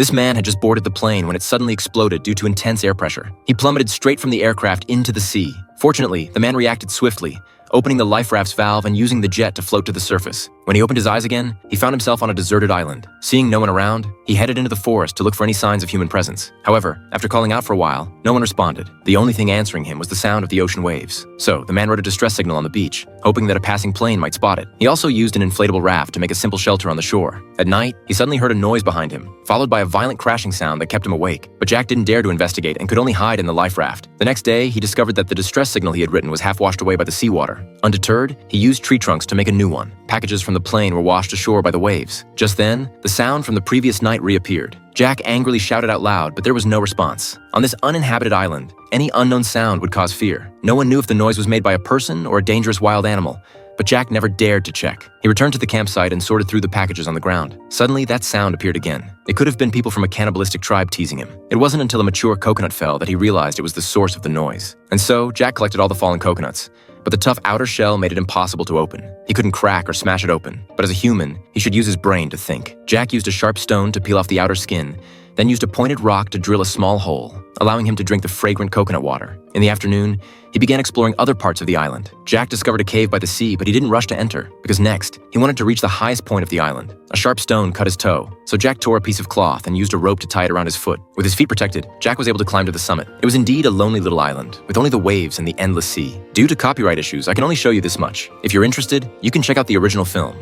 This man had just boarded the plane when it suddenly exploded due to intense air pressure. He plummeted straight from the aircraft into the sea. Fortunately, the man reacted swiftly, opening the life raft's valve and using the jet to float to the surface. When he opened his eyes again, he found himself on a deserted island. Seeing no one around, he headed into the forest to look for any signs of human presence. However, after calling out for a while, no one responded. The only thing answering him was the sound of the ocean waves. So, the man wrote a distress signal on the beach, hoping that a passing plane might spot it. He also used an inflatable raft to make a simple shelter on the shore. At night, he suddenly heard a noise behind him, followed by a violent crashing sound that kept him awake. But Jack didn't dare to investigate and could only hide in the life raft. The next day, he discovered that the distress signal he had written was half washed away by the seawater. Undeterred, he used tree trunks to make a new one. Packages from the plane were washed ashore by the waves. Just then, the sound from the previous night reappeared. Jack angrily shouted out loud, but there was no response. On this uninhabited island, any unknown sound would cause fear. No one knew if the noise was made by a person or a dangerous wild animal, but Jack never dared to check. He returned to the campsite and sorted through the packages on the ground. Suddenly, that sound appeared again. It could have been people from a cannibalistic tribe teasing him. It wasn't until a mature coconut fell that he realized it was the source of the noise. And so, Jack collected all the fallen coconuts. But the tough outer shell made it impossible to open. He couldn't crack or smash it open. But as a human, he should use his brain to think. Jack used a sharp stone to peel off the outer skin, then used a pointed rock to drill a small hole, allowing him to drink the fragrant coconut water. In the afternoon, he began exploring other parts of the island. Jack discovered a cave by the sea, but he didn't rush to enter, because next, he wanted to reach the highest point of the island. A sharp stone cut his toe, so Jack tore a piece of cloth and used a rope to tie it around his foot. With his feet protected, Jack was able to climb to the summit. It was indeed a lonely little island, with only the waves and the endless sea. Due to copyright issues, I can only show you this much. If you're interested, you can check out the original film.